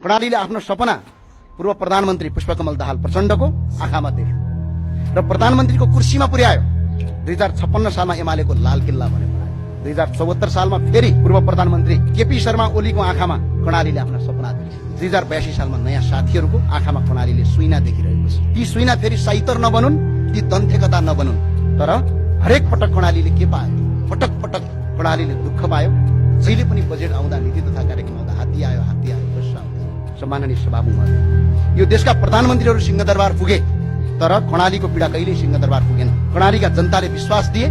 कर्णालीले आफ्नो सपना पूर्व प्रधानमन्त्री पुष्पकमल दाहाल प्रचण्डको आँखामा देख्यो र प्रधानमन्त्रीको कुर्सीमा पुर्यायो। 2056 सालमा एमालेको लाल किल्ला बन्यो। 2074 सालमा फेरि पूर्व प्रधानमन्त्री केपी शर्मा ओलीको आँखामा कर्णालीले आफ्ना सपना देखे। 2082 सालमा नयाँ साथीहरूको आँखामा कर्णालीले सुइना देखिरहेको छ। ती सुइना फेरि साइतर नबनुन्, ती दन्थेकता नबनुन्। तर हरेक पटक कर्णालीले के पायो? पटक पटक कर्णालीले दुःख पायो। जहिले पनि बजेट आउँदा, नीति तथा कार्यक्रम आउँदा हात्ती आयो प्रश्न आउँछ। सम्माननीय सभामुख, यो देशका प्रधानमन्त्रीहरू सिंहदरबार पुगे, तर कर्णालीको पीडा कहिल्यै सिंहदरबार पुगेन। कर्णालीका जनताले विश्वास दिए,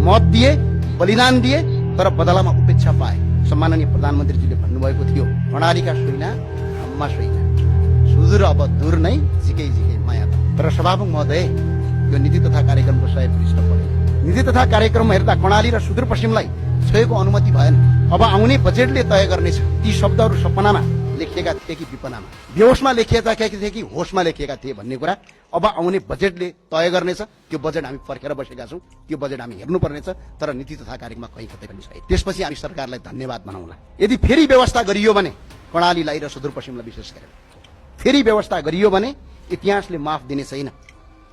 मत दिए, बलिदान दिए, तर बदलामा उपेक्षा पाए। सम्माननीय प्रधानमन्त्रीजीले भन्नुभएको थियो, कर्णालीका सुइना हाम्मा सुइना, सुदूर अब दूर नै झिकै झिकै माया। तर सभामुख महोदय, यो नीति तथा कार्यक्रमको सय पृष्ठ पढ्यो। नीति तथा कार्यक्रम हेर्दा कर्णाली र सुदूरपश्चिमलाई छोएको अनुमति भएन। अब आउने बजेटले तय गर्नेछ ती शब्दहरू सपनामा लेखिएका थिए कि विपनामा, बेहोसमा लेखिएका थिए कि होसमा लेखिएका थिए भन्ने कुरा अब आउने बजेटले तय गर्नेछ। त्यो बजेट हामी पर्खेर बसेका छौँ, त्यो बजेट हामी हेर्नुपर्नेछ। तर नीति तथा कार्यक्रममा कहीँ कतै पनि छैन। त्यसपछि हामी सरकारलाई धन्यवाद भनौँला। यदि फेरि व्यवस्था गरियो भने कर्णालीलाई र सुदूरपश्चिमलाई विशेष गरेर फेरि व्यवस्था गरियो भने इतिहासले माफ दिने छैन।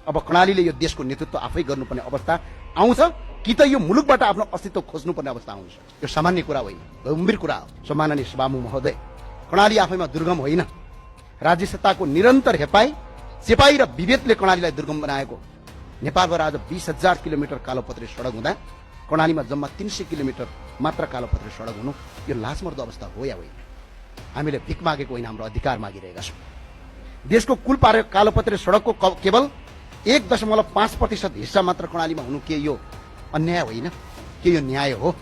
अब कर्णालीले यो देशको नेतृत्व आफै गर्नुपर्ने अवस्था आउँछ कि त यो मुलुकबाट आफ्नो अस्तित्व खोज्नुपर्ने अवस्था आउँछ। यो सामान्य कुरा होइन, गम्भीर कुरा हो। सम्माननीय सभामुख महोदय, कर्णाली आफैमा दुर्गम होइन। राज्य सत्ताको निरन्तर हेपाई, चेपाई र विभेदले कर्णालीलाई दुर्गम बनाएको। नेपालभर आज 20,000 किलोमिटर कालोपत्रे सडक हुँदा कर्णालीमा जम्मा 300 किलोमिटर मात्र कालोपत्रे सडक हुनु यो लाजमर्दो अवस्था हो या होइन? हामीले भिख मागेको होइन, हाम्रो अधिकार मागिरहेका छौँ। देशको कुल कालोपत्रे सडकको केवल 1.5% हिस्सा मात्र कर्णालीमा हुनु के यो अन्याय होइन? के यो न्याय हो?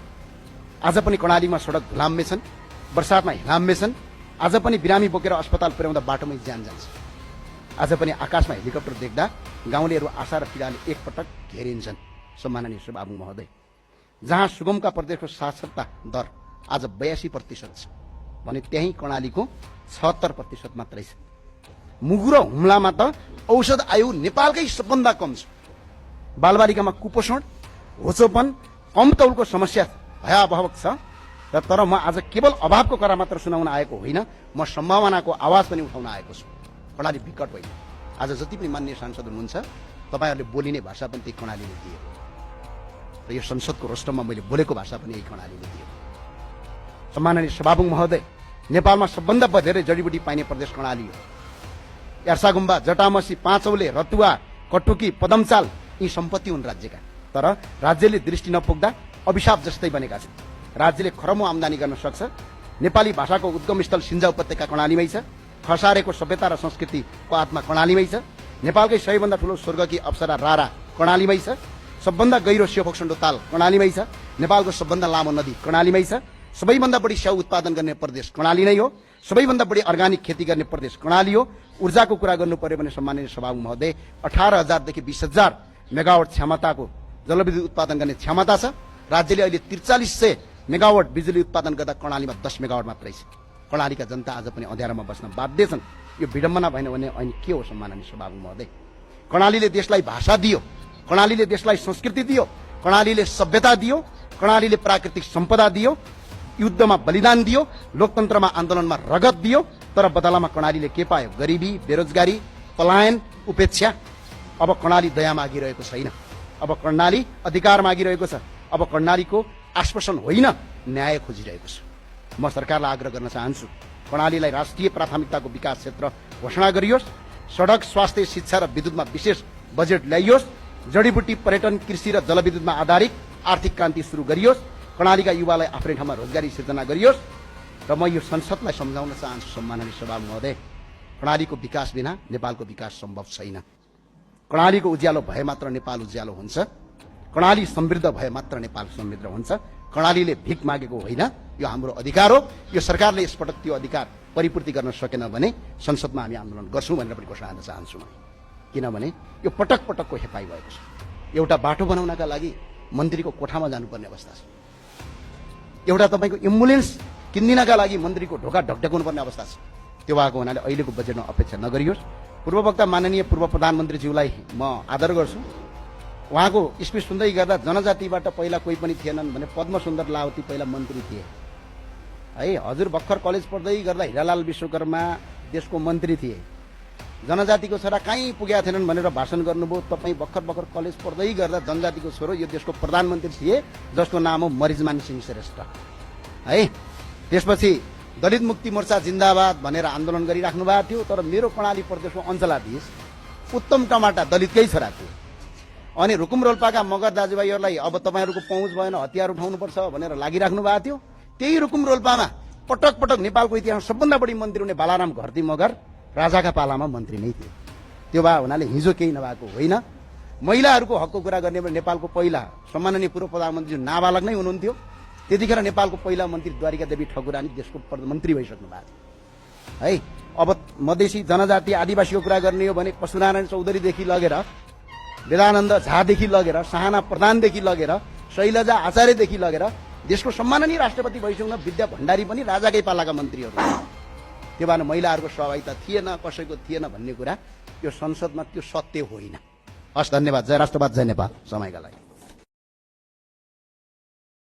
आज पनि कर्णालीमा सडक धुलाम्मे छन्, बर्सातमा हिलाम्मे छन्। आज पनि बिरामी बोकेर अस्पताल पुर्याउँदा बाटोमै ज्यान जान्छ। आज पनि आकाशमा हेलिकप्टर देख्दा गाउँलेहरू आशा र पीडाले एकपटक घेरिन्छन्। सम्माननीय सभामुख महोदय, जहाँ सुगमका प्रदेशको साक्षरता दर आज 82% छ भने त्यही कर्णालीको 76% मात्रै छ। मुगु र हुम्लामा त औषध आयु नेपालकै सबभन्दा कम छ। बालबालिकामा कुपोषण, होचोपन, कम तौलको समस्या भयावह छ। तर म आज केवल अभावको कुरा मात्र सुनाउन आएको होइन, म सम्भावनाको आवाज पनि उठाउन आएको छु। कर्णाली विकट होइन। आज जति पनि मान्य सांसद हुनुहुन्छ, तपाईँहरूले बोलिने भाषा पनि त्यही कर्णालीले दियो र यो संसदको रोस्टरमा मैले बोलेको भाषा पनि यही कर्णालीले दियो। सम्माननीय सभामुख महोदय, नेपालमा सबभन्दा धेरै जडीबुटी पाइने प्रदेश कर्णाली हो। यार्सागुम्बा, जटामसी, पाँचौले, रतुवा, कटुकी, पदमचाल यी सम्पत्ति हुन् राज्यका। तर राज्यले दृष्टि नपुग्दा अभिशाप जस्तै बनेका छन्। राज्यले खरमो आम्दानी गर्न सक्छ। नेपाली भाषाको उद्गम स्थल सिन्जा उपत्यका कर्णालीमै छ। खसारेको सभ्यता र संस्कृतिको आत्मा कर्णालीमै छ। नेपालकै सबैभन्दा ठुलो स्वर्गकी अप्सरा रारा कर्णालीमै छ। सबभन्दा गहिरो सेवोक्षण्डो ताल कर्णालीमै छ। नेपालको सबभन्दा लामो नदी कर्णालीमै छ। सबैभन्दा बढी स्याउ उत्पादन गर्ने प्रदेश कर्णाली नै हो। सबैभन्दा बढी अर्गानिक खेती गर्ने प्रदेश कर्णाली हो। ऊर्जाको कुरा गर्नु पर्यो भने सम्माननीय सभामुख महोदय, 18,000 देखि 20,000 मेगावाट क्षमताको जलविद्युत उत्पादन गर्ने क्षमता छ। राज्यले अहिले 4300 मेगावाट बिजुली उत्पादन गर्दा कर्णालीमा 10 मेगावाट मात्रै छ। कर्णालीका जनता आज पनि अँध्यारोमा बस्न बाध्य छन्। यो विडम्बना भएन भने अनि के हो? सम्माननीय सभामुख महोदय, कर्णालीले देशलाई भाषा दियो, कर्णालीले देशलाई संस्कृति दियो, कर्णालीले सभ्यता दियो, कर्णालीले प्राकृतिक सम्पदा दियो, युद्धमा बलिदान दियो, लोकतन्त्रमा आन्दोलनमा रगत दियो। तर बदलामा कर्णालीले के पायो? गरिबी, बेरोजगारी, पलायन, उपेक्षा। अब कर्णाली दया मागिरहेको छैन। अब कर्णाली अधिकार मागिरहेको छ। अब कर्णालीको आश्वासन होइन, न्याय खोजिरहेको छ। म सरकारलाई आग्रह गर्न चाहन्छु, कर्णालीलाई राष्ट्रिय प्राथमिकताको विकास क्षेत्र घोषणा गरियोस्। सडक, स्वास्थ्य, शिक्षा र विद्युतमा विशेष बजेट ल्याइयोस्। जडीबुटी, पर्यटन, कृषि र जलविद्युतमा आधारित आर्थिक क्रान्ति सुरु गरियोस्। कर्णालीका युवालाई आफ्नै ठाउँमा रोजगारी सिर्जना गरियोस्। र म यो संसदलाई सम्झाउन चाहन्छु, सम्माननीय सभामुख महोदय, कर्णालीको विकास बिना नेपालको विकास सम्भव छैन। कर्णालीको उज्यालो भए मात्र नेपाल उज्यालो हुन्छ। कर्णाली समृद्ध भए मात्र नेपाल समृद्ध हुन्छ। कर्णालीले भिख मागेको होइन, यो हाम्रो अधिकार हो। यो सरकारले यसपटक त्यो अधिकार परिपूर्ति गर्न सकेन भने संसदमा हामी आन्दोलन गर्छौँ भनेर पनि घोषणा गर्न चाहन्छु म। किनभने यो पटक पटकको हेपाई भएको छ। एउटा बाटो बनाउनका लागि मन्त्रीको कोठामा जानुपर्ने अवस्था छ। एउटा तपाईँको एम्बुलेन्स किन्दिनका लागि मन्त्रीको ढोका ढकढकाउनुपर्ने अवस्था छ। त्यो भएको हुनाले अहिलेको बजेटमा अपेक्षा नगरियोस्। पूर्ववक्ता माननीय पूर्व प्रधानमन्त्रीज्यूलाई म आदर गर्छु। उहाँको स्पिच सुन्दै गर्दा जनजातिबाट पहिला कोही पनि थिएनन् भने पद्म सुन्दर लावती पहिला मन्त्री थिए। है। हजुर भर्खर कलेज पढ्दै गर्दा हिरालाल विश्वकर्मा देशको मन्त्री थिए, जनजातिको छोरा कहीँ पुगेका थिएनन् भनेर भाषण गर्नुभयो। तपाईँ भर्खर कलेज पढ्दै गर्दा जनजातिको छोरो यो देशको प्रधानमन्त्री थिए, जसको नाम हो मरिजमान सिंह श्रेष्ठ है। त्यसपछि दलित मुक्ति मोर्चा जिन्दाबाद भनेर आन्दोलन गरिराख्नु भएको थियो। तर मेरो कर्णाली प्रदेशमा अञ्चलाधीश उत्तम टमाटा दलितकै छोरा थिए। अनि रुकुम रोल्पाका मगर दाजुभाइहरूलाई अब तपाईँहरूको पहुँच भएन, हतियार उठाउनुपर्छ भनेर लागिराख्नु भएको थियो। त्यही रुकुम रोल्पामा पटक पटक नेपालको इतिहासमा सबभन्दा बढी मन्त्री हुने बालाराम घरती मगर राजाका पालामा मन्त्री नै थिए। त्यो भए हुनाले हिजो केही नभएको होइन। महिलाहरूको हकको कुरा गर्ने भने नेपालको पहिला सम्माननीय पूर्व प्रधानमन्त्री नाबालक नै हुनुहुन्थ्यो। त्यतिखेर नेपालको पहिला मन्त्री द्वारिका देवी ठकुरानी देशको मन्त्री भइसक्नु भएको थियो है। अब मधेसी जनजाति आदिवासीको कुरा गर्ने हो भने पशुनारायण चौधरीदेखि लगेर वेदानन्द झादेखि लगेर साहना प्रधानदेखि लगेर शैलजा आचार्यदेखि लगेर देशको सम्माननीय राष्ट्रपति भइसक्नु विद्या भण्डारी पनि राजाकै पालाका मन्त्रीहरू। त्यो भएर महिलाहरूको सहभागिता थिएन, कसैको थिएन भन्ने कुरा यो संसदमा त्यो सत्य होइन। हस्, धन्यवाद। जय राष्ट्रवाद, जय नेपाल। समयका लागि